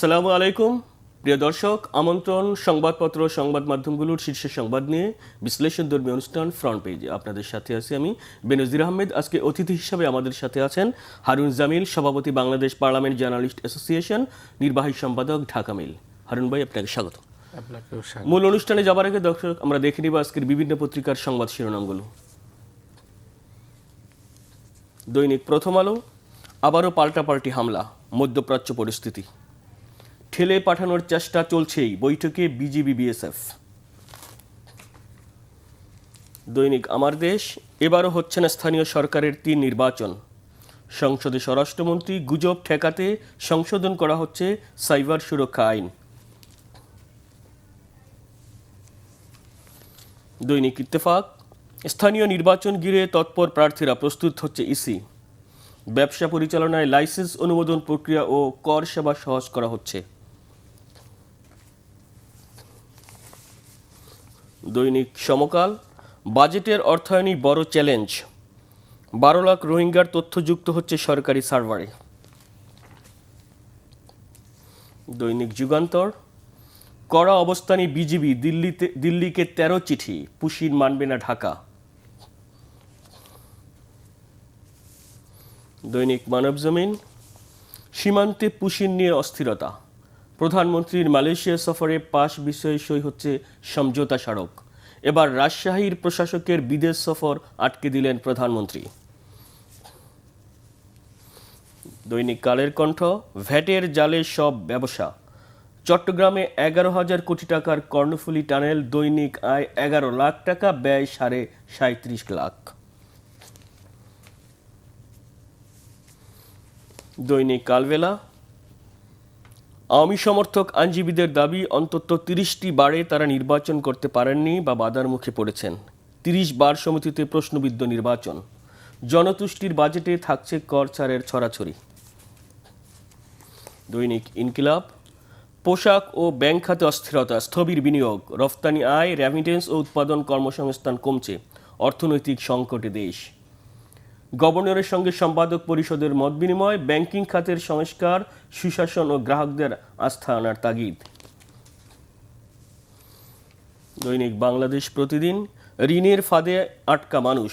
আসসালামু আলাইকুম প্রিয় দর্শক, আমন্ত্রণ সংবাদপত্র সংবাদ মাধ্যমগুলোর শীর্ষ সংবাদ নিয়ে বিশ্লেষণধর্মী অনুষ্ঠান ফ্রন্ট পেজে। আপনাদের সাথে আছি আমি বেনজির আহমেদ। আজকে অতিথি হিসাবে আমাদের সাথে আছেন হারুন জামিল, সভাপতি বাংলাদেশ পার্লামেন্ট জার্নালিস্ট অ্যাসোসিয়েশন, নির্বাহী সম্পাদক ঢাকা মিল। হারুন ভাই, আপনাকে স্বাগত। মূল অনুষ্ঠানে যাবার আগে দর্শক আমরা দেখে নিব আজকের বিভিন্ন পত্রিকার সংবাদ শিরোনামগুলো। দৈনিক প্রথম আলো, আবারও পাল্টাপাল্টি হামলা, মধ্যপ্রাচ্য পরিস্থিতি, ঠেলে পাঠানোর চেষ্টা চলছেই, বৈঠকে বিজিবি বিএসএফ। দৈনিক আমার দেশ, এবারও হচ্ছে না স্থানীয় সরকারের 3 নির্বাচন, সংসদে স্বরাষ্ট্রমন্ত্রী, গুজব ঠেকাতে সংশোধন করা হচ্ছে সাইবার সুরক্ষা আইন। দৈনিক ইত্তেফাক, স্থানীয় নির্বাচন ঘিরে তৎপর প্রার্থীরা, প্রস্তুত হচ্ছে ইসি, ব্যবসা পরিচালনায় লাইসেন্স অনুমোদন প্রক্রিয়া ও কর সেবা সহজ করা হচ্ছে। দৈনিক সমকাল, বাজেটের অর্থায়নই বড় চ্যালেঞ্জ, 12 লাখ রোহিঙ্গার তথ্য যুক্ত হচ্ছে সরকারি সার্ভারে। দৈনিক যুগান্তর, কড়া অবস্থানে বিজিবি, দিল্লিকে 13 চিঠি, পুশিন মানবে না ঢাকা। দৈনিক মানবজমিন, সীমান্তে পুশিন নিয়ে অস্থিরতা, প্রধানমন্ত্রীর মালয়েশিয়া সফরে পাশ বিষয়ে সই হচ্ছে সমঝোতা স্মারক, এবার রাজশাহীর প্রশাসকের বিদেশ সফর আটকে দিলেন প্রধানমন্ত্রী। দৈনিক কালের কণ্ঠ, ভ্যাটের জালে সব ব্যবসা, চট্টগ্রামে 11,000 কোটি টাকার কর্ণফুলী টানেল, দৈনিক আয় 11 লাখ টাকা, ব্যয় 37.5 লাখ। দৈনিক কালবেলা, আওয়ামী সমর্থক আইনজীবীদের দাবি অন্তত 30টি বারে তারা নির্বাচন করতে পারেননি বা বাধার মুখে পড়েছেন। 30 বার সমিতিতে প্রশ্নবিদ্ধ নির্বাচন, জনতুষ্টির বাজেটে থাকছে কর ছাড়ের ছড়াছড়ি। দৈনিক ইনকিলাব, পোশাক ও ব্যাংক খাতে অস্থিরতা, স্থবির বিনিয়োগ, রফতানি আয়, রেমিটেন্স ও উৎপাদন কর্মসংস্থান কমছে, অর্থনৈতিক সংকটে দেশ। গভর্নরের সঙ্গে সম্পাদক পরিষদের মত বিনিময়, ব্যাংকিং খাতের সংস্কার, সুশাসন ও গ্রাহকদের আস্থা আনার তাগিদ। দৈনিক বাংলাদেশ প্রতিদিন, ঋণের ফাঁদে আটকা মানুষ,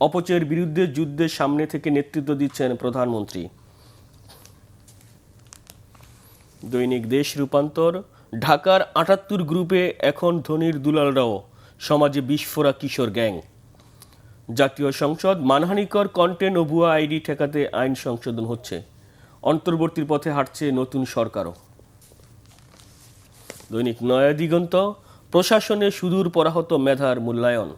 অপচয়ের বিরুদ্ধে যুদ্ধের সামনে থেকে নেতৃত্ব দিচ্ছেন প্রধানমন্ত্রী। দৈনিক দেশ রূপান্তর, ঢাকার 78 গ্রুপে এখন ধনীর দুলালরাও, সমাজে বিস্ফোরা কিশোর গ্যাং। জাতীয় সংসদ, মানহানিকর কন্টেন্ট ও ভুয়া আইডি ঠেকাতে আইন সংশোধন হচ্ছে, অন্তর্বর্তীর পথে হাঁটছে নতুন সরকারও। দৈনিক নয়া দিগন্ত, প্রশাসনে সুদূর পরাহত মেধার মূল্যায়ন,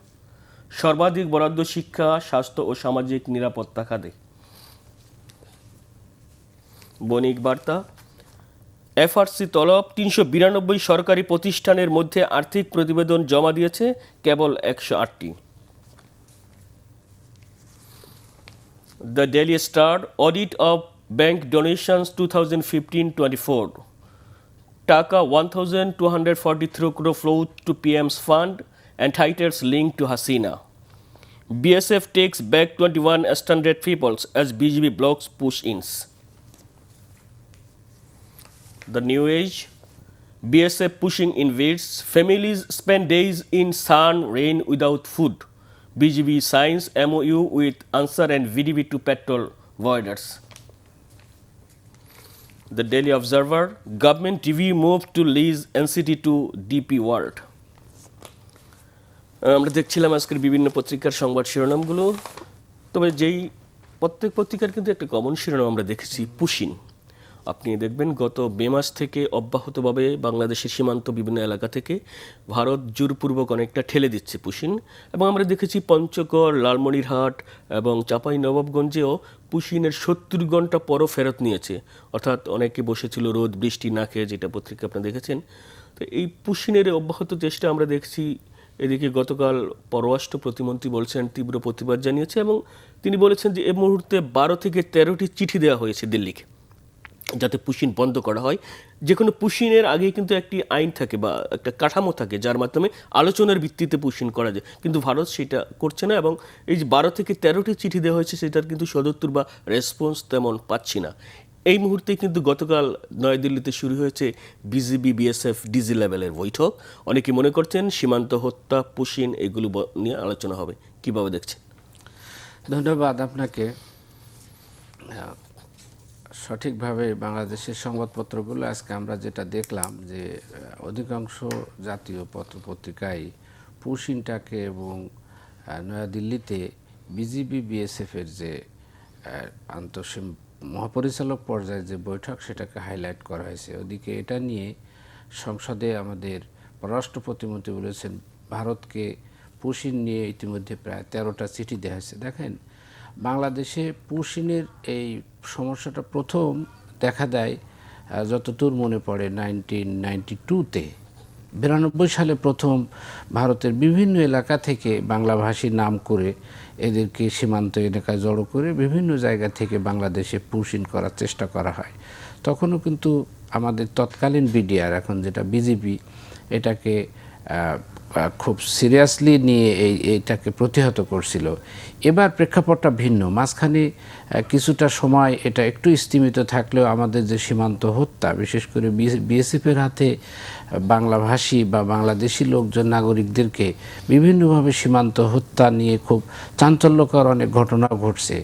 সর্বাধিক বরাদ্দ শিক্ষা, স্বাস্থ্য ও সামাজিক নিরাপত্তা খাতে। বণিক বার্তা, এফআরসি তলব, 392 সরকারি প্রতিষ্ঠানের মধ্যে আর্থিক প্রতিবেদন জমা দিয়েছে কেবল 108টি। The Daily Star, audit of bank donations 2015-24, টাকা 1,243 crore flowed to PM's fund and Titans linked to Hasina. BSF takes back 21 stranded peoples as BGB blocks push-ins. The New Age, BSF pushing invades, families spend days in sun, rain without food. BGB signs MOU with Ansar and VDB to patrol voiders. The Daily Observer, government TV moved to lease NCT to DP World. আমরা দেখছিলাম আজকের বিভিন্ন পত্রিকার সংবাদ শিরোনামগুলো, তবে যেই প্রত্যেক পত্রিকার কিন্তু একটা কমন শিরোনাম আমরা দেখেছি, পুশিন। আপনি দেখবেন গত মে মাস থেকে অব্যাহতভাবে বাংলাদেশের সীমান্ত বিভিন্ন এলাকা থেকে ভারত জোরপূর্বক অনেকটা ঠেলে দিচ্ছে পুশিন, এবং আমরা দেখেছি পঞ্চগড়, লালমনিরহাট এবং চাঁপাইনবাবগঞ্জেও পুশিনের 70 ঘন্টা পরও ফেরত নিয়েছে, অর্থাৎ অনেকে বসেছিল রোদ বৃষ্টি না খেয়ে, যেটা পত্রিকা আপনারা দেখেছেন। তো এই পুশিনের অব্যাহত চেষ্টা আমরা দেখছি। এদিকে গতকাল পররাষ্ট্র প্রতিমন্ত্রী বলছেন তীব্র প্রতিবাদ জানিয়েছে, এবং তিনি বলেছেন যে এই মুহূর্তে 12 থেকে 13টি চিঠি দেওয়া হয়েছে দিল্লিকে যাতে পুশিন বন্ধ করা হয়। যে কোনো পুশিনের আগে কিন্তু একটি আইন থাকে বা একটা কাঠামো থাকে যার মাধ্যমে আলোচনার ভিত্তিতে পুশিন করা যায়, কিন্তু ভারত সেটা করছে না, এবং এই যে 12 থেকে 13টি চিঠি দেওয়া হয়েছে সেটার কিন্তু সদুত্তর বা রেসপন্স তেমন পাচ্ছি না। এই মুহূর্তে কিন্তু গতকাল নয়াদিল্লিতে শুরু হয়েছে বিজিবি বিএসএফ ডিজি লেভেলের বৈঠক। অনেকে মনে করছেন সীমান্ত হত্যা, পুশিন এগুলো নিয়ে আলোচনা হবে। কিভাবে দেখছেন? ধন্যবাদ আপনাকে। সঠিকভাবে বাংলাদেশের সংবাদপত্রগুলো আজকে আমরা যেটা দেখলাম যে অধিকাংশ জাতীয় পত্রপত্রিকায় পুশিনটাকে এবং নয়াদিল্লিতে বিজিবি বিএসএফের যে মহাপরিচালক পর্যায়ে যে বৈঠক সেটাকে হাইলাইট করা হয়েছে। ওদিকে এটা নিয়ে সংসদে আমাদের পররাষ্ট্র প্রতিমন্ত্রী বলেছেন ভারতকে পুশিন নিয়ে ইতিমধ্যে প্রায় 13টা চিঠি দেওয়া হয়েছে। দেখেন, বাংলাদেশে পুশিনের এই সমস্যাটা প্রথম দেখা দেয় যতদূর মনে পড়ে 1992-তে 92 সালে প্রথম ভারতের বিভিন্ন এলাকা থেকে বাংলাভাষী নাম করে এদেরকে সীমান্ত এলাকায় জড়ো করে বিভিন্ন জায়গা থেকে বাংলাদেশে পুশিন করার চেষ্টা করা হয়। তখনও কিন্তু আমাদের তৎকালীন বিডিআর, এখন যেটা বিজেপি, এটাকে খুব সিরিয়াসলি নিয়ে এইটাকে প্রতিহত করছিল। এবার প্রেক্ষাপটটা ভিন্ন। মাঝখানে কিছুটা সময় এটা একটু স্তিমিত থাকলেও আমাদের যে সীমান্ত হত্যা, বিশেষ করে বিএসএফের হাতে বাংলাভাষী বা বাংলাদেশি লোকজন নাগরিকদেরকে বিভিন্নভাবে সীমান্ত হত্যা নিয়ে খুব চাঞ্চল্যকর অনেক ঘটনা ঘটছে।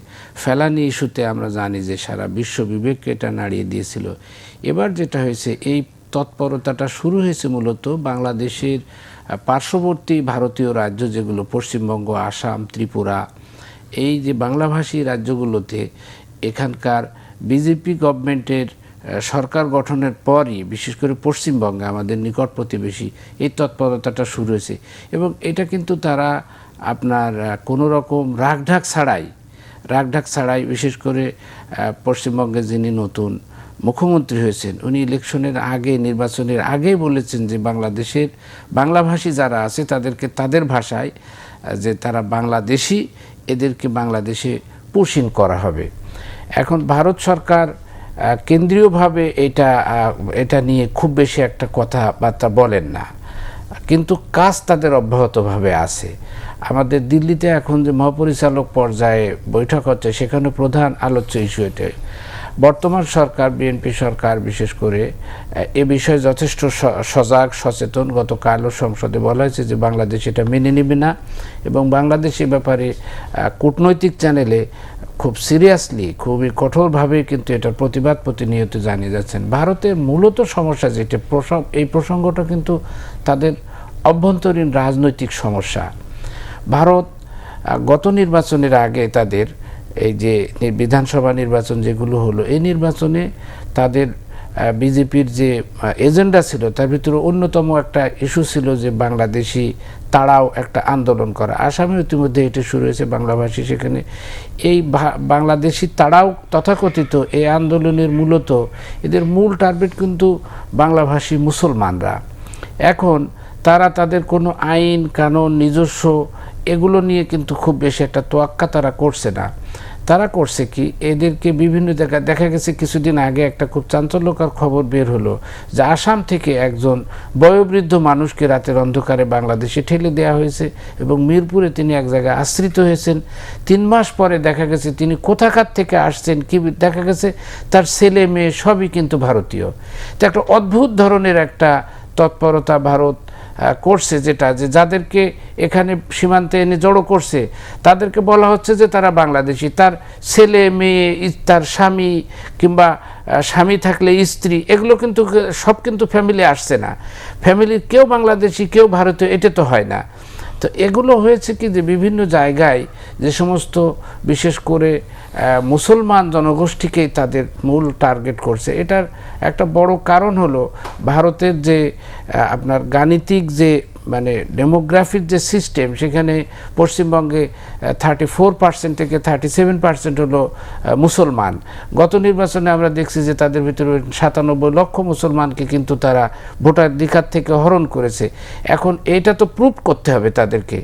ফেলানি ইস্যুতে আমরা জানি যে সারা বিশ্ব বিবেককে এটা নাড়িয়ে দিয়েছিল। এবার যেটা হয়েছে, এই তৎপরতাটা শুরু হয়েছে মূলত বাংলাদেশের পার্শ্ববর্তী ভারতীয় রাজ্য যেগুলো পশ্চিমবঙ্গ, আসাম, ত্রিপুরা, এই যে বাংলাভাষী রাজ্যগুলোতে এখানকার বিজেপি গভর্নমেন্টের সরকার গঠনের পরই বিশেষ করে পশ্চিমবঙ্গে আমাদের নিকট প্রতিবেশী এই তৎপরতাটা শুরু হয়েছে। এবং এটা কিন্তু তারা আপনার কোনো রকম রাগঢাক ছাড়াই বিশেষ করে পশ্চিমবঙ্গে যিনি নতুন মুখ্যমন্ত্রী হয়েছেন, উনি ইলেকশনের আগে, নির্বাচনের আগেই বলেছেন যে বাংলাদেশের বাংলাভাষী যারা আছে তাদেরকে তাদের ভাষায় যে তারা বাংলাদেশি, এদেরকে বাংলাদেশে পুশিন করা হবে। এখন ভারত সরকার কেন্দ্রীয়ভাবে এটা নিয়ে খুব বেশি একটা কথাবার্তা বলেন না, কিন্তু কাজ তাদের অব্যাহতভাবে আছে। আমাদের দিল্লিতে এখন যে মহাপরিচালক পর্যায়ে বৈঠক হচ্ছে সেখানে প্রধান আলোচ্য ইস্যু এটাই। বর্তমান সরকার, বিএনপি সরকার বিশেষ করে, এ বিষয়ে যথেষ্ট সজাগ, সচেতন। গতকালও সংসদে বলা হয়েছে যে বাংলাদেশ এটা মেনে নেবে না এবং বাংলাদেশ এ ব্যাপারে কূটনৈতিক চ্যানেলে খুব সিরিয়াসলি, খুবই কঠোরভাবে কিন্তু এটার প্রতিবাদ প্রতিনিয়ত জানিয়ে যাচ্ছেন। ভারতের মূলত সমস্যা যেটা, এই প্রসঙ্গটা কিন্তু তাদের অভ্যন্তরীণ রাজনৈতিক সমস্যা। ভারত গত নির্বাচনের আগে তাদের এই যে বিধানসভা নির্বাচন যেগুলো হলো, এই নির্বাচনে তাদের বিজেপির যে এজেন্ডা ছিল তার ভিতরে অন্যতম একটা ইস্যু ছিল যে বাংলাদেশি তাড়াও একটা আন্দোলন করা। আসামে ইতিমধ্যে এটা শুরু হয়েছে বাংলাভাষী, সেখানে এই বাংলাদেশি তাড়াও তথাকথিত এই আন্দোলনের মূলত এদের মূল টার্গেট কিন্তু বাংলাভাষী মুসলমানরা। এখন তারা তাদের কোনো আইন কানুন নিজস্ব এগুলো নিয়ে কিন্তু খুব বেশি একটা তোয়াক্কা তারা করছে না। তারা করছে কি, এদেরকে বিভিন্ন জায়গায় দেখা গেছে, কিছুদিন আগে একটা খুব চাঞ্চল্যকর খবর বের হলো যে আসাম থেকে একজন বয়োবৃদ্ধ মানুষকে রাতের অন্ধকারে বাংলাদেশে ঠেলে দেওয়া হয়েছে এবং মিরপুরে তিনি এক জায়গায় আশ্রিত হয়েছেন। 3 মাস পরে দেখা গেছে তিনি কোথাকার থেকে আসছেন, কি দেখা গেছে তার ছেলে মেয়ে সবই কিন্তু ভারতীয়। তো একটা অদ্ভুত ধরনের একটা তৎপরতা ভারত করছে, যেটা যে যাদেরকে এখানে সীমান্তে এনে জড়ো করছে তাদেরকে বলা হচ্ছে যে তারা বাংলাদেশি, তার ছেলে মেয়ে, তার স্বামী কিংবা স্বামী থাকলে স্ত্রী, এগুলো কিন্তু সব কিন্তু ফ্যামিলি আসছে না। ফ্যামিলির কেউ বাংলাদেশি কেউ ভারতীয়, এটা তো হয় না। তো এগুলো হয়েছে কি যে বিভিন্ন জায়গায় যে সমস্ত বিশেষ করে মুসলমান জনগোষ্ঠীকেই তাদের মূল টার্গেট করছে। এটার একটা বড় কারণ হলো ভারতের যে আপনার গাণিতিক যে মানে ডেমোগ্রাফির যে সিস্টেম, সেখানে পশ্চিমবঙ্গে 34% থেকে 37% হলো মুসলমান। গত নির্বাচনে আমরা দেখছি যে তাদের ভিতরে 97 লক্ষ মুসলমানকে কিন্তু তারা ভোটাধিকার থেকে হরণ করেছে। এখন এটা তো প্রুভ করতে হবে তাদেরকে,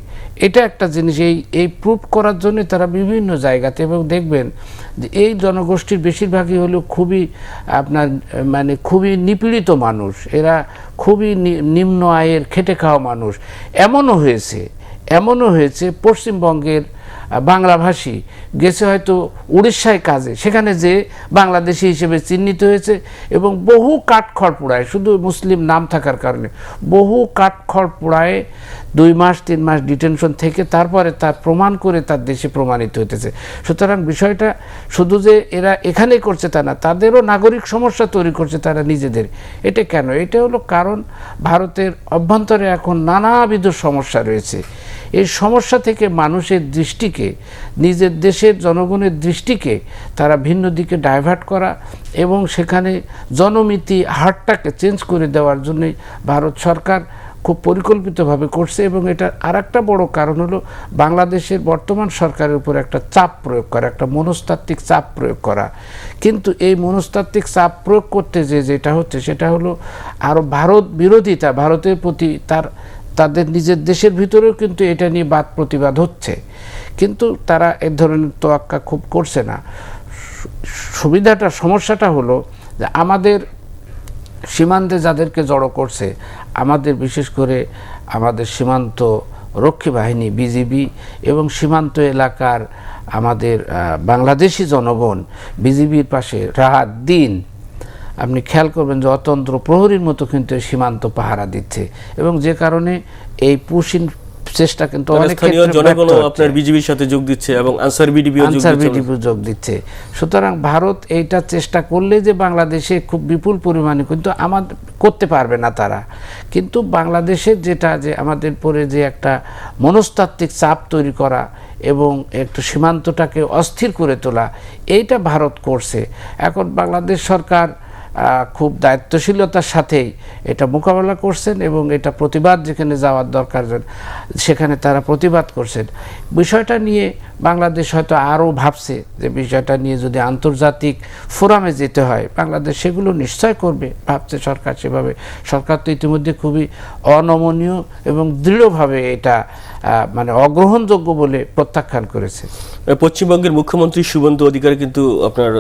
এটা একটা জিনিস। এই প্রুভ করার জন্য তারা বিভিন্ন জায়গাতে, এবং দেখবেন যে এই জনগোষ্ঠীর বেশিরভাগই হলো খুবই আপনার মানে খুবই নিপীড়িত মানুষ, এরা খুবই নিম্ন আয়ের খেটে খাওয়া মানুষ। এমনও হয়েছে পশ্চিমবঙ্গের বাংলাভাষী গেছে হয়তো উড়িষ্যায় কাজে, সেখানে যে বাংলাদেশি হিসেবে চিহ্নিত হয়েছে এবং বহু কাঠখড় পোড়ায়, শুধু মুসলিম নাম থাকার কারণে বহু কাঠখড় পোড়ায় 2 মাস 3 মাস ডিটেনশন থেকে তারপরে তার প্রমাণ করে তার দেশে প্রমাণিত হইতেছে। সুতরাং বিষয়টা শুধু যে এরা এখানেই করছে তা না, তাদেরও নাগরিক সমস্যা তৈরি করছে তারা নিজেদের। এটা কেন? এটা হলো কারণ ভারতের অভ্যন্তরে এখন নানাবিধ সমস্যা রয়েছে। এই সমস্যা থেকে মানুষের দৃষ্টিকে, নিজের দেশের জনগণের দৃষ্টিকে তারা ভিন্ন দিকে ডাইভার্ট করা এবং সেখানে জনমিতি হারটাকে চেঞ্জ করে দেওয়ার জন্যই ভারত সরকার খুব পরিকল্পিতভাবে করছে। এবং এটার আরেকটা বড় কারণ হলো বাংলাদেশের বর্তমান সরকারের উপর একটা চাপ প্রয়োগ করা, একটা মনস্তাত্ত্বিক চাপ প্রয়োগ করা। কিন্তু এই মনস্তাত্ত্বিক চাপ প্রয়োগ করতে যেটা হচ্ছে সেটা হলো আরও ভারত বিরোধিতা, ভারতের প্রতি তাদের নিজের দেশের ভিতরেও কিন্তু এটা নিয়ে বাদ প্রতিবাদ হচ্ছে, কিন্তু তারা এ ধরনের তোয়াক্কা খুব করছে না। সমস্যাটা হলো যে আমাদের সীমান্তে যাদেরকে জড়ো করছে, আমাদের বিশেষ করে আমাদের সীমান্ত রক্ষী বাহিনী বিজিবি এবং সীমান্ত এলাকার আমাদের বাংলাদেশি জনগণ বিজিবির পাশে রাত দিন, আপনি খেয়াল করবেন যে অতন্ত্র প্রহরীর মতো কিন্তু সীমান্ত পাহারা দিচ্ছে এবং যে কারণে এই পুশিন চেষ্টা কিন্তু অনেক ক্ষেত্রে জনগণও আপনার বিজিবির সাথে যোগ দিচ্ছে এবং আনসার বিডিবিও যোগ দিচ্ছে। সুতরাং ভারত এইটা চেষ্টা করলে যে বাংলাদেশে খুব বিপুল পরিমাণে কিন্তু আমাদের করতে পারবে না তারা, কিন্তু বাংলাদেশের যেটা যে আমাদের পরে যে একটা মনস্তাত্ত্বিক চাপ তৈরি করা এবং একটু সীমান্তটাকে অস্থির করে তোলা, এইটা ভারত করছে। এখন বাংলাদেশ সরকার খুব দায়িত্বশীলতার সাথেই এটা মোকাবেলা করছেন এবং এটা প্রতিবাদ যেখানে যাওয়ার দরকার সেখানে তারা প্রতিবাদ করছেন। বিষয়টা নিয়ে বাংলাদেশ হয়তো আরও ভাবছে যে বিষয়টা নিয়ে যদি আন্তর্জাতিক ফোরামে যেতে হয় বাংলাদেশ সেগুলো নিশ্চয় করবে, ভাবছে সরকার সেভাবে। সরকার তো ইতিমধ্যে খুবই অনমনীয় এবং দৃঢ়ভাবে এটা মানে অগ্রহণযোগ্য বলে প্রত্যাখ্যান করেছে। পশ্চিমবঙ্গের মুখ্যমন্ত্রী শুভেন্দু অধিকারী কিন্তু আপনার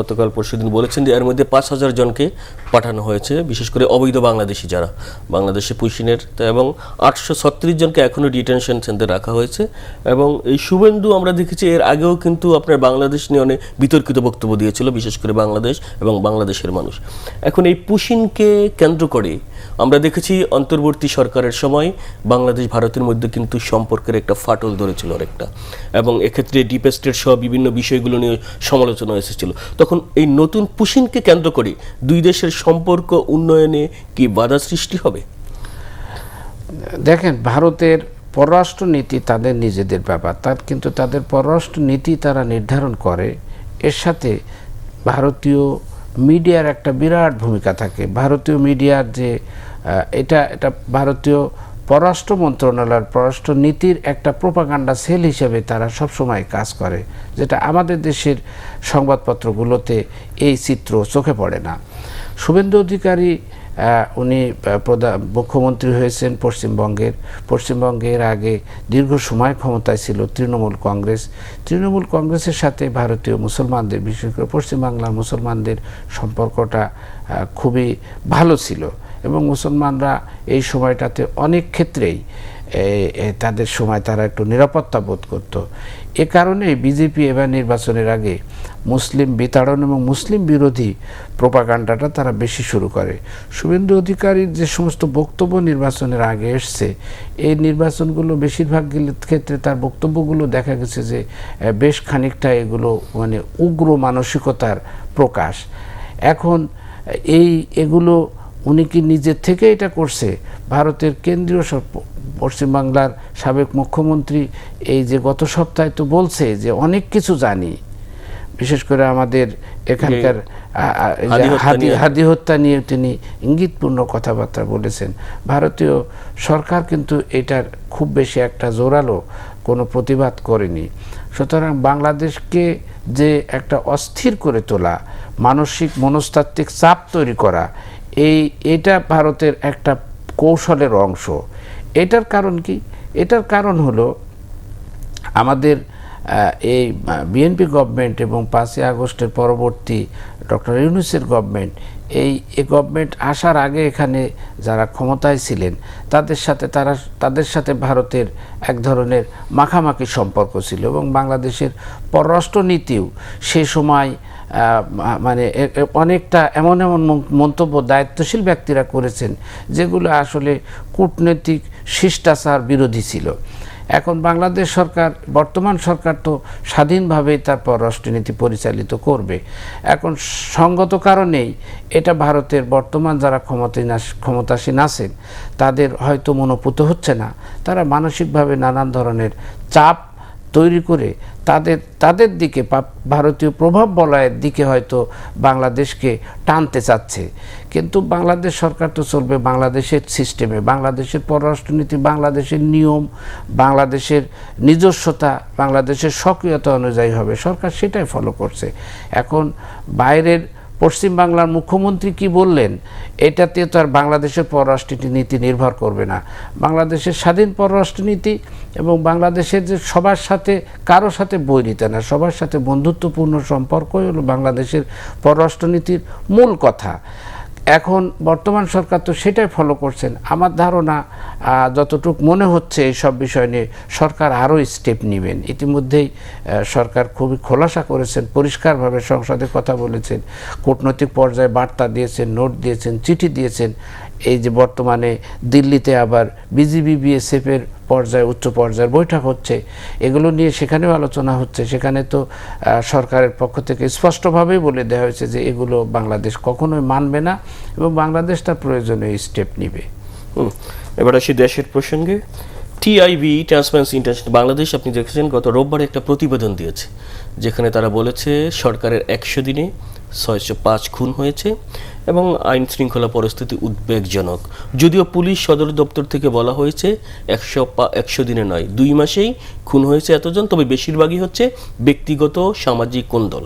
গতকাল পরশুদিন বলেছেন যে এর মধ্যে 5,000 জনকে পাঠানো হয়েছে, বিশেষ করে অবৈধ বাংলাদেশি যারা বাংলাদেশে পুশিনের, এবং 836 জনকে এখনও ডিটেনশন সেন্টারে রাখা হয়েছে। এবং এই শুভেন্দু আমরা দেখেছি এর আগেও কিন্তু আপনার বাংলাদেশ নিয়ে অনেক বিতর্কিত বক্তব্য দিয়েছিল, বিশেষ করে বাংলাদেশ এবং বাংলাদেশের মানুষ। এখন এই পুশিনকে কেন্দ্র করে আমরা দেখেছি অন্তর্বর্তী সরকারের সময় বাংলাদেশ ভারতের মধ্যে কিন্তু সম্পর্কের একটা ফাটল ধরেছিল অনেকটা, এবং এক্ষেত্রে ডিপ স্টেট সহ বিভিন্ন বিষয়গুলো নিয়ে সমালোচনা এসেছিল। তখন এই নতুন পুশিনকে কেন্দ্র করে দুই দেশের সম্পর্ক উন্নয়নে কি বাধা সৃষ্টি হবে? দেখেন, ভারতের পররাষ্ট্র নীতি তাদের নিজেদের ব্যাপার, কিন্তু তাদের পররাষ্ট্র নীতি তারা নির্ধারণ করে, এর সাথে ভারতীয় মিডিয়ার একটা বিরাট ভূমিকা থাকে। ভারতীয় মিডিয়ার যে এটা ভারতীয় পররাষ্ট্র মন্ত্রণালয়ের পররাষ্ট্র নীতির একটা প্রোপাগান্ডা সেল হিসেবে তারা সবসময় কাজ করে, যেটা আমাদের দেশের সংবাদপত্রগুলোতে এই চিত্র চোখে পড়ে না। শুভেন্দু অধিকারী উনি মুখ্যমন্ত্রী হয়েছেন পশ্চিমবঙ্গের আগে দীর্ঘ সময় ক্ষমতায় ছিল তৃণমূল কংগ্রেসের সাথে ভারতীয় মুসলমানদের, বিশেষ করে পশ্চিমবাংলার মুসলমানদের সম্পর্কটা খুবই ভালো ছিল এবং মুসলমানরা এই সময়টাতে অনেক ক্ষেত্রেই তাদের সময় তারা একটু নিরাপত্তা বোধ করত। এ কারণে বিজেপি এবার নির্বাচনের আগে মুসলিম বিতাড়ন এবং মুসলিম বিরোধী প্রোপাগান্ডাটা তারা বেশি শুরু করে। শুভেন্দু অধিকারীর যে সমস্ত বক্তব্য নির্বাচনের আগে এসছে, এই নির্বাচনগুলো বেশিরভাগ ক্ষেত্রে তার বক্তব্যগুলো দেখা গেছে যে বেশ খানিকটা এগুলো মানে উগ্র মানসিকতার প্রকাশ। এখন এগুলো উনি কি নিজের থেকে এটা করছে? ভারতের কেন্দ্রীয় পশ্চিমবাংলার সাবেক মুখ্যমন্ত্রী এই যে গত সপ্তাহে তো বলছে যে অনেক কিছু জানি, বিশেষ করে আমাদের এখানকার হাদি হত্যা নিয়ে তিনি ইঙ্গিতপূর্ণ কথাবার্তা বলেছেন। ভারতীয় সরকার কিন্তু এটার খুব বেশি একটা জোরালো কোনো প্রতিবাদ করেনি। সুতরাং বাংলাদেশকে যে একটা অস্থির করে তোলা, মানসিক মনস্তাত্ত্বিক চাপ তৈরি করা, এটা ভারতের একটা কৌশলের অংশ। এটার কারণ কি? এটার কারণ হলো আমাদের এই বিএনপি গভর্নমেন্ট এবং 5ই আগস্টের পরবর্তী ডক্টর ইউনূসের গভর্নমেন্ট এই গভর্নমেন্ট আসার আগে এখানে যারা ক্ষমতায় ছিলেন তাদের সাথে ভারতের এক ধরনের মাখামাখি সম্পর্ক ছিল এবং বাংলাদেশের পররাষ্ট্রনীতিও সে সময় মানে অনেকটা এমন মন্তব্য দায়িত্বশীল ব্যক্তিরা করেছেন যেগুলো আসলে কূটনৈতিক শিষ্টাচার বিরোধী ছিল। এখন বাংলাদেশ সরকার, বর্তমান সরকার তো স্বাধীনভাবেই তার পররাষ্ট্রনীতি পরিচালিত করবে। এখন সঙ্গত কারণেই এটা ভারতের বর্তমান যারা ক্ষমতাসীন আছেন তাদের হয়তো মনোপুত হচ্ছে না, তারা মানসিকভাবে নানান ধরনের চাপ তৈরি করে তাদের দিকে ভারতীয় প্রভাব বলয়ের দিকে হয়তো বাংলাদেশকে টানতে চাচ্ছে। কিন্তু বাংলাদেশ সরকার তো চলবে বাংলাদেশের সিস্টেমে, বাংলাদেশের পররাষ্ট্রনীতি, বাংলাদেশের নিয়ম, বাংলাদেশের নিজস্বতা, বাংলাদেশের সক্রিয়তা অনুযায়ী হবে। সরকার সেটাই ফলো করছে। এখন বাইরের পশ্চিমবাংলার মুখ্যমন্ত্রী কি বললেন এটাতে তো আর বাংলাদেশের পররাষ্ট্রনীতি নির্ভর করবে না। বাংলাদেশের স্বাধীন পররাষ্ট্রনীতি এবং বাংলাদেশের যে সবার সাথে কারো সাথে বৈরিতা না, সবার সাথে বন্ধুত্বপূর্ণ সম্পর্কই হলো বাংলাদেশের পররাষ্ট্রনীতির মূল কথা। এখন বর্তমান সরকার তো সেটাই ফলো করছেন। আমার ধারণা যতটুকু মনে হচ্ছে এইসব বিষয় নিয়ে সরকার আরও স্টেপ নেবেন। ইতিমধ্যেই সরকার খুবই খোলাসা করেছেন, পরিষ্কারভাবে সংসদে কথা বলেছেন, কূটনৈতিক পর্যায়ে বার্তা দিয়েছেন, নোট দিয়েছেন, চিঠি দিয়েছেন। এই যে বর্তমানে দিল্লিতে আবার বিজিবি বিএসএফের পর্যায়ে উচ্চ পর্যায়ের বৈঠক হচ্ছে, এগুলো নিয়ে সেখানেও আলোচনা হচ্ছে। সেখানে তো সরকারের পক্ষ থেকে স্পষ্টভাবেই বলে দেওয়া হয়েছে যে এগুলো বাংলাদেশ কখনোই মানবে না এবং বাংলাদেশ তার প্রয়োজনীয় স্টেপ নেবে। এবার আসি দেশের প্রসঙ্গে। টিআইবি, ট্রান্সপারেন্সি ইন্টারন্যাশনাল বাংলাদেশ, আপনি দেখেছেন গত রোববার একটা প্রতিবেদন দিয়েছে যেখানে তারা বলেছে সরকারের 100 দিনে 605 খুন হয়েছে এবং আইন শৃঙ্খলা পরিস্থিতি উদ্বেগজনক। যদিও পুলিশ সদর দপ্তর থেকে বলা হয়েছে 100 দিনে নয়, 2 মাসেই খুন হয়েছে এতজন, তবে বেশিরভাগই হচ্ছে ব্যক্তিগত সামাজিক কোন্দল।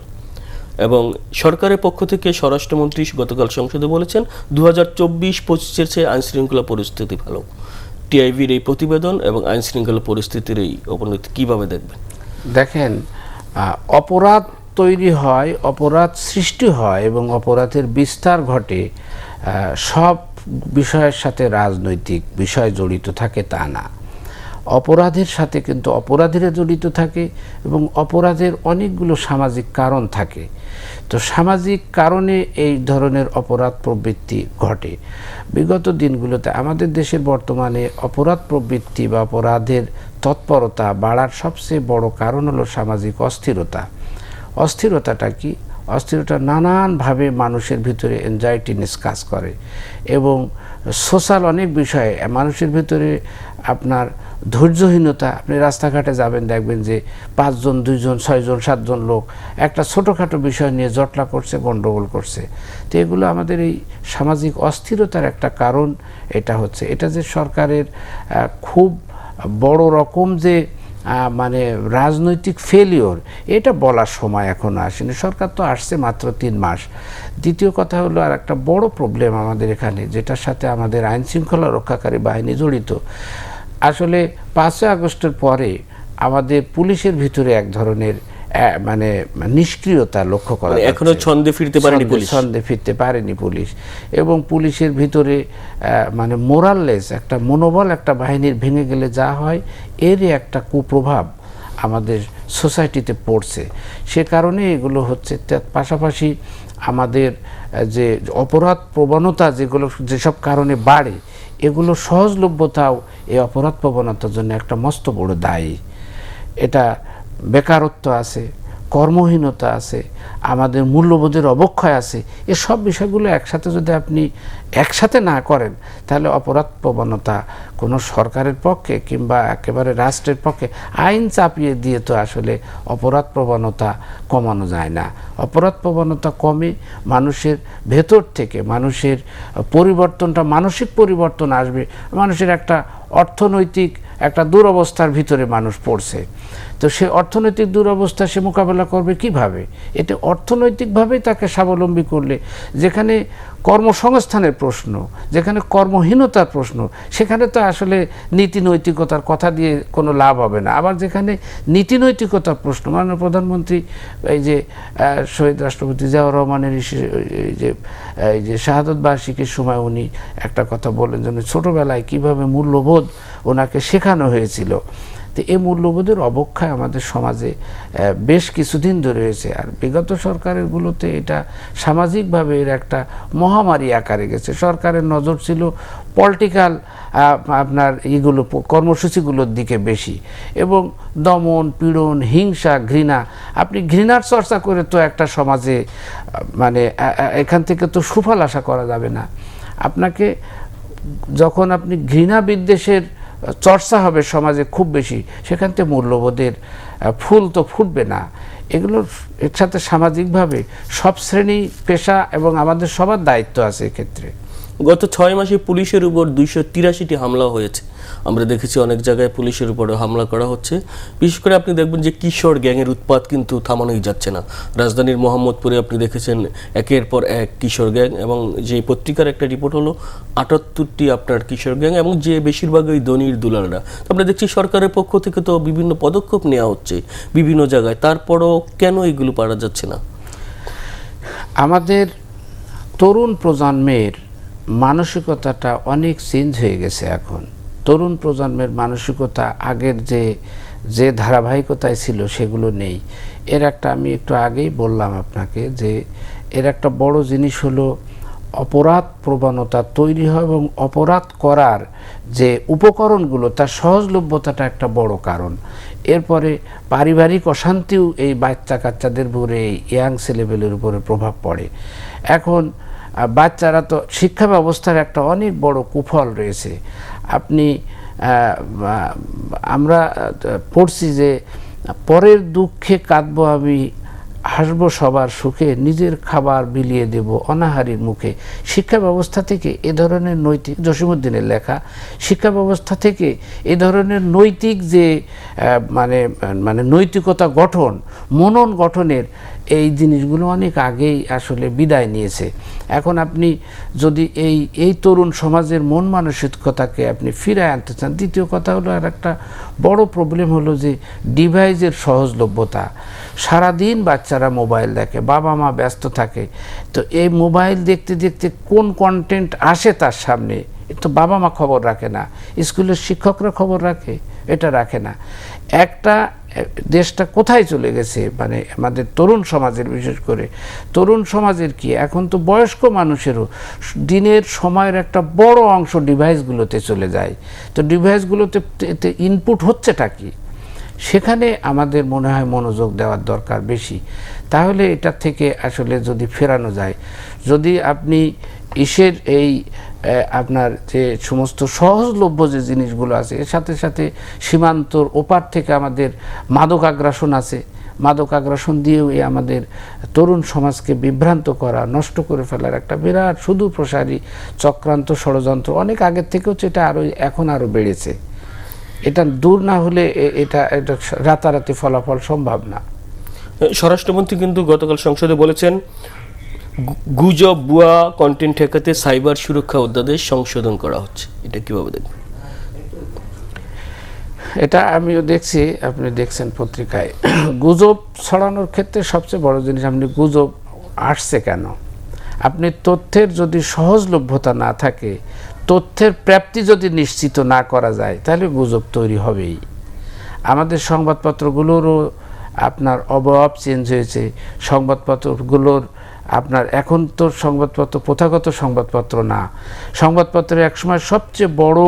এবং সরকারের পক্ষ থেকে স্বরাষ্ট্রমন্ত্রী গতকাল সংসদে বলেছেন 2024-25 চেয়ে আইন শৃঙ্খলা পরিস্থিতি ভালো। টিআইবির এই প্রতিবেদন এবং আইন শৃঙ্খলা পরিস্থিতির এই অবনতি কীভাবে দেখবেন? দেখেন, অপরাধ তৈরি হয়, অপরাধ সৃষ্টি হয় এবং অপরাধের বিস্তার ঘটে, সব বিষয়ের সাথে রাজনৈতিক বিষয় জড়িত থাকে তা না। অপরাধের সাথে কিন্তু অপরাধীরা জড়িত থাকে এবং অপরাধের অনেকগুলো সামাজিক কারণ থাকে। তো সামাজিক কারণে এই ধরনের অপরাধ প্রবৃত্তি ঘটে। বিগত দিনগুলোতে আমাদের দেশের বর্তমানে অপরাধ প্রবৃত্তি বা অপরাধের তৎপরতা বাড়ার সবচেয়ে বড় কারণ হলো সামাজিক অস্থিরতা। অস্থিরতাটা কি? অস্থিরতা নানানভাবে মানুষের ভিতরে এনজাইটিনেস কাজ করে এবং সোশ্যাল অনেক বিষয়ে মানুষের ভিতরে আপনার ধৈর্যহীনতা। আপনি রাস্তাঘাটে যাবেন, দেখবেন যে 5 জন 2 জন 6 জন 7 জন লোক একটা ছোটোখাটো বিষয় নিয়ে জটলা করছে, গণ্ডগোল করছে। তো এগুলো আমাদের এই সামাজিক অস্থিরতার একটা কারণ। এটা যে সরকারের খুব বড় রকম যে মানে রাজনৈতিক ফেলিওর, এটা বলার সময় এখনো আসেনি। সরকার তো আসছে মাত্র 3 মাস। দ্বিতীয় কথা হলো আর একটা বড় প্রবলেম আমাদের এখানে, যেটার সাথে আমাদের আইন শৃঙ্খলা রক্ষাকারী বাহিনী জড়িত। আসলে 5 আগস্টের পরে আমাদের পুলিশের ভিতরে এক ধরনের মানে নিষ্ক্রিয়তা লক্ষ্য করা যাচ্ছে। এখনো ছন্দে ফিরতে পারেনি পুলিশ এবং পুলিশের ভিতরে মানে মোরাললেস একটা মনোবল একটা বাহিনীর ভেঙে গেলে যা হয়, এরই একটা কুপ্রভাব আমাদের সোসাইটিতে পড়ছে। সে কারণে এগুলো হচ্ছে। পাশাপাশি আমাদের যে অপরাধ প্রবণতা যেসব কারণে বাড়ে, এগুলো সহজলভ্যতাও এই অপরাধ প্রবণতার জন্য একটা মস্ত বড় দায়ী। এটা বেকারত্ব আছে, কর্মহীনতা আছে, আমাদের মূল্যবোধের অবক্ষয় আছে। এসব বিষয়গুলো একসাথে যদি আপনি একসাথে না করেন, তাহলে অপরাধ প্রবণতা কোনো সরকারের পক্ষে কিংবা একেবারে রাষ্ট্রের পক্ষে আইন চাপিয়ে দিয়ে তো আসলে অপরাধ প্রবণতা কমানো যায় না। অপরাধ প্রবণতা কমে মানুষের ভেতর থেকে, মানুষের পরিবর্তনটা মানসিক পরিবর্তন আসবে। মানুষের একটা অর্থনৈতিক একটা দুরবস্থার ভিতরে মানুষ পড়ছে। তো সে অর্থনৈতিক দুরবস্থা সে মোকাবেলা করবে কিভাবে? এটা অর্থনৈতিকভাবেই তাকে স্বাবলম্বী করলে, যেখানে কর্মসংস্থানের প্রশ্ন, যেখানে কর্মহীনতার প্রশ্ন, সেখানে তো আসলে নীতি নৈতিকতার কথা দিয়ে কোনো লাভ হবে না। আবার যেখানে নীতি নৈতিকতার প্রশ্ন, মাননীয় প্রধানমন্ত্রী এই যে শহীদ রাষ্ট্রপতি জিয়াউর রহমানের এই যে শাহাদত বার্ষিকীর সময় উনি একটা কথা বলেন যে ছোটোবেলায় কীভাবে মূল্যবোধ ওনাকে শেখানো হয়েছিল। তো এই মূল্যবোধের অবক্ষয় আমাদের সমাজে বেশ কিছুদিন ধরে হয়েছে। আর বিগত সরকারেরগুলোতে এটা সামাজিকভাবে এর একটা মহামারী আকারে গেছে। সরকারের নজর ছিল পলিটিক্যাল আপনার এইগুলো কর্মসূচিগুলোর দিকে বেশি, এবং দমন পীড়ন, হিংসা, ঘৃণা। আপনি ঘৃণার চর্চা করে তো একটা সমাজে মানে এখান থেকে তো সুফল আশা করা যাবে না। আপনাকে যখন আপনি ঘৃণা বিদ্বেষের চর্চা হবে সমাজে খুব বেশি, সেখান থেকে মূল্যবোধের ফুল তো ফুটবে না। এগুলোর এর সাথে সামাজিকভাবে সব শ্রেণী, পেশা এবং আমাদের সবার দায়িত্ব আছে এক্ষেত্রে। গত 6 মাসে পুলিশের উপর 283টি হামলা হয়েছে। আমরা দেখেছি অনেক জায়গায় পুলিশের উপরে হামলা করা হচ্ছে। বিশেষ করে আপনি দেখবেন যে কিশোর গ্যাংয়ের উৎপাত কিন্তু থামানোই যাচ্ছে না। রাজধানীর মোহাম্মদপুরে আপনি দেখেছেন একের পর এক কিশোর গ্যাং, এবং যে পত্রিকার একটা রিপোর্ট হলো 78টি আপনার কিশোর গ্যাং, এবং যে বেশিরভাগই ধনীর দুলালরা। তো আমরা দেখছি সরকারের পক্ষ থেকে তো বিভিন্ন পদক্ষেপ নেওয়া হচ্ছে বিভিন্ন জায়গায়, তারপরও কেন এগুলো পারা যাচ্ছে না? আমাদের তরুণ প্রজন্মের মানসিকতাটা অনেক চেঞ্জ হয়ে গেছে। এখন তরুণ প্রজন্মের মানসিকতা আগের যে ধারাবাহিকতায় ছিল সেগুলো নেই। এর একটা আমি একটু আগেই বললাম আপনাকে যে এর একটা বড় জিনিস হলো অপরাধ প্রবণতা তৈরি হয়, এবং অপরাধ করার যে উপকরণগুলো তার সহজলভ্যতাটা একটা বড় কারণ। এরপরে পারিবারিক অশান্তিও এই বাচ্চা কাচ্চাদের উপরে, ইয়াং ছেলেপেলের উপরে প্রভাব পড়ে। এখন বাচ্চারা তো শিক্ষা ব্যবস্থার একটা অনেক বড় কুফল রয়েছে। আমরা পড়ছি যে পরের দুঃখে কাঁদবো আমি, হাসবো সবার সুখে, নিজের খাবার বিলিয়ে দেব অনাহারীর মুখে। শিক্ষা ব্যবস্থা থেকে এ ধরনের নৈতিক, জসীমউদ্দিনের লেখা, শিক্ষা ব্যবস্থা থেকে এ ধরনের নৈতিক যে মানে নৈতিকতা গঠন, মনন গঠনের এই জিনিসগুলো অনেক আগেই আসলে বিদায় নিয়েছে। এখন আপনি যদি এই তরুণ সমাজের মন মানসিকতাকে আপনি ফিরায় আনতে চান, দ্বিতীয় কথা হলো আর একটা বড় প্রবলেম হলো যে ডিভাইসের সহজলভ্যতা। সারাদিন বাচ্চারা মোবাইল দেখে, বাবা মা ব্যস্ত থাকে। তো এই মোবাইল দেখতে দেখতে কোন কন্টেন্ট আসে তার সামনে, তো বাবা মা খবর রাখে না, স্কুলের শিক্ষকরা খবর রাখে, এটা রাখে না। একটা দেশটা কোথায় চলে গেছে, মানে আমাদের তরুণ সমাজের, বিশেষ করে তরুণ সমাজের কি এখন তো বয়স্ক মানুষেরও দিনের সময়ের একটা বড় অংশ ডিভাইসগুলোতে চলে যায়। তো ডিভাইসগুলোতে ইনপুট হচ্ছেটা কি, সেখানে আমাদের মনে হয় মনোযোগ দেওয়ার দরকার বেশি। তাহলে এটা থেকে আসলে যদি ফেরানো যায়, যদি আপনি এই আপনার যে সমস্ত সহজলভ্য যে জিনিসগুলো আছে, এর সাথে সাথে সীমান্তর ওপার থেকে আমাদের মাদক আগ্রাসন আছে, মাদক আগ্রাসন দিয়েও আমাদের তরুণ সমাজকে বিভ্রান্ত করা, নষ্ট করে ফেলার একটা বিরাট সুদূর প্রসারী চক্রান্ত, ষড়যন্ত্র অনেক আগের থেকেও এটা এখন আরও বেড়েছে। এটা দূর না হলে এটা রাতারাতি ফলাফল সম্ভব না। স্বরাষ্ট্রমন্ত্রী কিন্তু গতকাল সংসদে বলেছেন গুজব, ভুয়া কন্টেন্ট ঠেকাতে সাইবার সুরক্ষা অধ্যাদেশ সংশোধন করা হচ্ছে। এটা কিভাবে দেখবেন? এটা আমিও দেখছি, আপনি দেখছেন পত্রিকায়। গুজব ছড়ানোর ক্ষেত্রে সবচেয়ে বড় জিনিস, আপনি গুজব আসছে কেন? আপনি তথ্যের যদি সহজলভ্যতা না থাকে, তথ্যের প্রাপ্তি যদি নিশ্চিত না করা যায়, তাহলে গুজব তৈরি হবেই। আমাদের সংবাদপত্রগুলোরও আপনার অবয়ব চেঞ্জ হয়েছে। সংবাদপত্রগুলোর আপনার এখন তো সংবাদপত্র প্রথাগত সংবাদপত্র না। সংবাদপত্রের একসময় সবচেয়ে বড়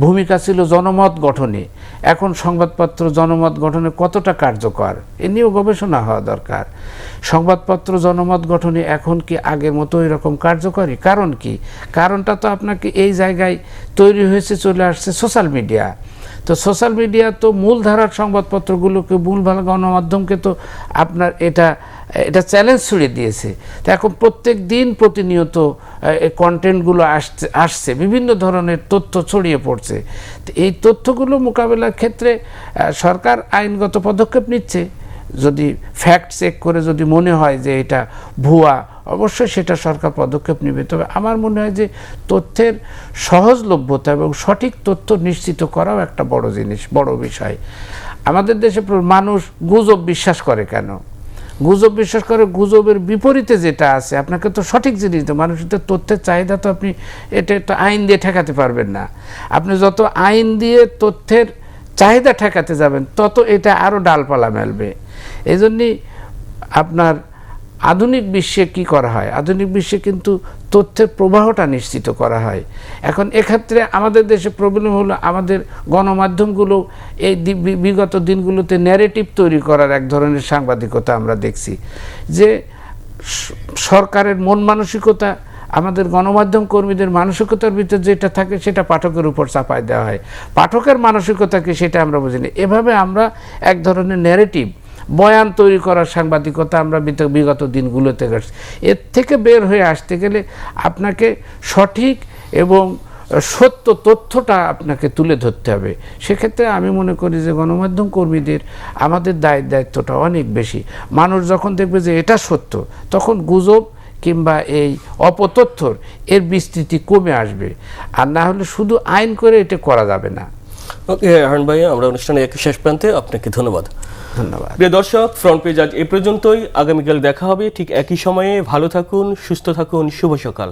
ভূমিকা ছিল জনমত গঠনে। এখন সংবাদপত্র জনমত গঠনে কতটা কার্যকর, এ নিয়েও গবেষণা হওয়া দরকার। সংবাদপত্র জনমত গঠনে এখন কি আগের মতো এরকম কার্যকরী? কারণ কি? কারণটা তো আপনাকে এই জায়গায় তৈরি হয়েছে, চলে আসছে সোশ্যাল মিডিয়া। তো সোশ্যাল মিডিয়া তো মূলধারার সংবাদপত্রগুলোকে, মূলধারা গণমাধ্যমকে তো আপনার এটা চ্যালেঞ্জ ছুড়ে দিয়েছে। তো এখন প্রত্যেক দিন প্রতিনিয়ত কন্টেন্টগুলো আসছে, বিভিন্ন ধরনের তথ্য ছড়িয়ে পড়ছে। তো এই তথ্যগুলো মোকাবেলার ক্ষেত্রে সরকার আইনগত পদক্ষেপ নিচ্ছে। যদি ফ্যাক্ট চেক করে যদি মনে হয় যে এটা ভুয়া, অবশ্যই সেটা সরকার পদক্ষেপ নেবে। তবে আমার মনে হয় যে তথ্যের সহজলভ্যতা এবং সঠিক তথ্য নিশ্চিত করাও একটা বড় জিনিস, বড় বিষয়। আমাদের দেশে মানুষ গুজব বিশ্বাস করে কেন? গুজব বিশ্বাস করে, গুজবের বিপরীতে যেটা আছে, আপনাকে তো সঠিক জিনিস তো, মানুষের তথ্যের চাহিদা তো আপনি এটা তো আইন দিয়ে ঠেকাতে পারবেন না। আপনি যত আইন দিয়ে তথ্যের চাহিদা ঠেকাতে যাবেন তত এটা আরও ডালপালা মেলবে। এই জন্যই আপনার আধুনিক বিশ্বে কি করা হয়, আধুনিক বিশ্বে কিন্তু তথ্যের প্রবাহটা নিশ্চিত করা হয়। এখন এক্ষেত্রে আমাদের দেশে প্রবলেম হলো, আমাদের গণমাধ্যমগুলো এই বিগত দিনগুলোতে ন্যারেটিভ তৈরি করার এক ধরনের সাংবাদিকতা আমরা দেখছি, যে সরকারের মন মানসিকতা আমাদের গণমাধ্যম কর্মীদের মানসিকতার ভিতর যেটা থাকে সেটা পাঠকের উপর চাপায় দেওয়া হয়, পাঠকের মানসিকতাকে সেটা আমরা বুঝিনি। এভাবে আমরা এক ধরনের ন্যারেটিভ বয়ান তৈরি করার সাংবাদিকতা আমরা বিগত দিনগুলোতে করছি। এর থেকে বের হয়ে আসতে গেলে আপনাকে সঠিক এবং সত্য তথ্যটা আপনাকে তুলে ধরতে হবে। সেক্ষেত্রে আমি মনে করি যে গণমাধ্যম কর্মীদের আমাদের দায়িত্বটা অনেক বেশি। মানুষ যখন দেখবে যে এটা সত্য, তখন গুজব কিংবা এই অপতথ্যর এর বিস্তৃতি কমে আসবে। আর না হলে শুধু আইন করে এটা করা যাবে না। ওকে হারুন ভাই, আমরা অনুষ্ঠানের এক শেষ প্রান্তে, আপনাকে ধন্যবাদ। ধন্যবাদ। প্রিয় দর্শক, ফ্রন্ট পেজ আজ এ পর্যন্তই। আগামীকাল দেখা হবে ঠিক একই সময়ে। ভালো থাকুন, সুস্থ থাকুন, শুভ সকাল।